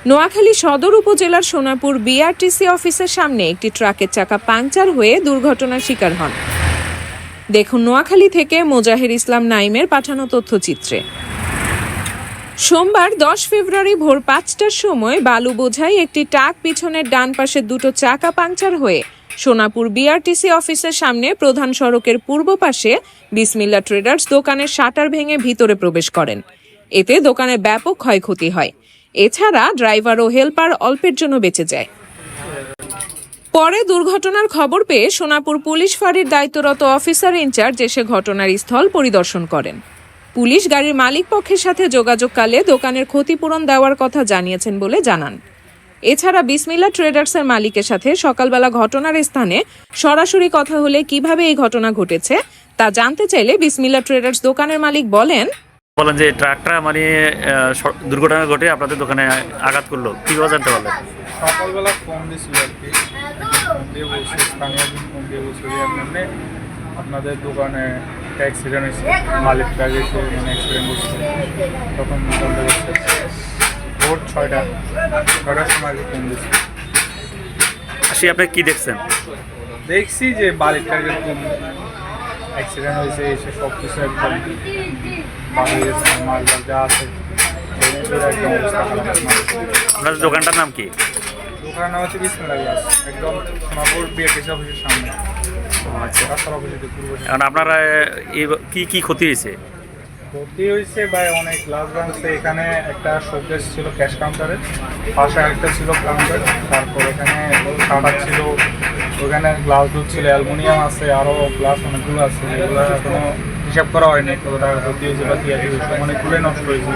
নোয়াখালী সদর উপজেলার সোনাপুর বিআরটিসি অফিসের সামনে একটি ট্রাকের চাকা পাংচার হয়ে দুর্ঘটনার শিকার হন। দেখুন নোয়াখালী থেকে মোজাহির ইসলাম নাইমের পাঠানো তথ্যচিত্রে। সোমবার 10 ফেব্রুয়ারি ভোর 5টার সময় বালু বোঝাই একটি ট্রাক পিছনের ডান পাশের দুটো চাকা পাংচার হয়ে সোনাপুর বিআরটিসি অফিসের সামনে প্রধান সড়কের পূর্ব পাশে বিসমিল্লাহ ট্রেডার্স দোকানের শাটার ভেঙে ভিতরে প্রবেশ করেন। এতে দোকানের ব্যাপক ক্ষয়ক্ষতি হয়। এছাড়া ড্রাইভার ও হেলপার অল্পের জন্য বেঁচে যায়। পরে দুর্ঘটনার খবর পেয়ে সোনাপুর পুলিশ ফাঁড়ির দায়িত্বরত অফিসার ইনচার্জ এসে ঘটনার স্থল পরিদর্শন করেন। পুলিশ গাড়ির মালিক পক্ষের সাথে যোগাযোগকালে দোকানের ক্ষতিপূরণ দেওয়ার কথা জানিয়েছেন বলে জানান। এছাড়া বিসমিল্লাহ ট্রেডার্সের মালিকের সাথে সকালবেলা ঘটনার স্থানে সরাসরি কথা হলে কিভাবে এই ঘটনা ঘটেছে তা জানতে চাইলে বিসমিল্লাহ ট্রেডার্স দোকানের মালিক বলেন যে ট্রাকটা মানে দুর্ঘটনা ঘটে আপনাদের দোকানে আঘাত করলো, কীভাবে জানতে পারলেন? সকালবেলা ফোন দিয়েছিল আর কি, ফোন দিয়ে বলছে, স্থানীয় ফোন দিয়ে বলছে যে আপনাদের দোকানে একটা অ্যাক্সিডেন্ট হয়েছে, মালিক ট্রাক এসে মানে অ্যাক্সিডেন্ট করছে। তখন জানতে পারছে ভোর 6টার সময় ফোন দিয়েছে। আসি আপনি কী দেখছেন? দেখছি যে মালিক ট্রাক এরকম অ্যাক্সিডেন্ট হয়েছে, এসে সব কিছু একদম মাল যা আছে একদম অবস্থা খারাপ। আপনাদের দোকানটার নাম কি? দোকানের নাম হচ্ছে বিসমিল্লাহ গ্লাস, একদম সোনাপুর বিআরটিসি অফিসের সামনে। আচ্ছা, রাস্তার অপোজিটে পূর্ব। এখন আপনারা কি ক্ষতি হয়েছে? ক্ষতি হয়েছে ভাই অনেক, গ্লাস ভাঙছে। এখানে একটা শোকেস ছিল ক্যাশ কাউন্টারের পাশে, একটা ছিল কাউন্টার, তারপর এখানে শাটার ছিল, ওখানে গ্লাস দুধ ছিল, অ্যালুমিনিয়াম আছে, আরও গ্লাস অনেকগুলো আছে, এগুলো এখনো হিসাব করা হয়নি কত টাকা ক্ষতি হয়েছে বা কী আছে, অনেকগুলোই নষ্ট হয়েছে।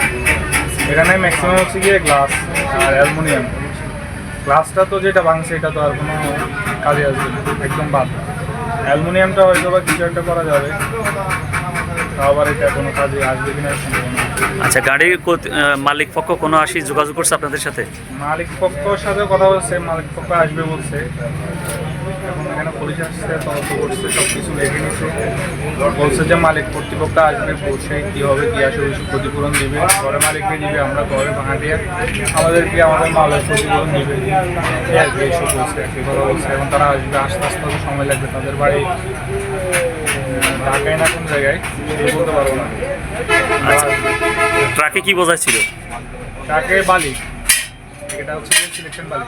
এখানে ম্যাক্সিমাম হচ্ছে গিয়ে গ্লাস আর অ্যালুমিনিয়াম। গ্লাসটা তো যেটা ভাঙছে এটা তো আর কোনো কাজে আসবে না, একদম বাদ। অ্যালুমিনিয়ামটা হয়তো বা কিছু একটা করা যাবে, আবার এটা কোনো কাজে আসবে কিনা সম্ভাবনা। আচ্ছা, গাড়ির মালিক পক্ষ কোনো যোগাযোগ করছে আপনাদের সাথে? মালিক পক্ষর সাথে কথা বলছে, মালিক পক্ষ আসবে বলছে। এখন এখানে পুলিশ আসছে, তদন্ত করছে, সব কিছু লিখে নিচ্ছে, বলছে যে মালিক কর্তৃপক্ষ আসবে, বলছে কী হবে কী আসবে ওইসব ক্ষতিপূরণ দিবে, ঘরে মালিককে দিবে, আমরা ঘরে ভাঙা দিয়ে আমাদেরকে আমাদের মালের ক্ষতিপূরণ দিবে, আসবে এইসব বলছে, কী কথা বলছে। এখন তারা আসবে, আস্তে আস্তে সময় লাগবে। তাদের বাড়ি ঢাকায় না কোন জায়গায় বলতে পারবো না। আচ্ছা, ট্রাকে কি বোঝাই ছিল? ট্রাকে বালি, এটা হচ্ছে সিলেকশন বালি।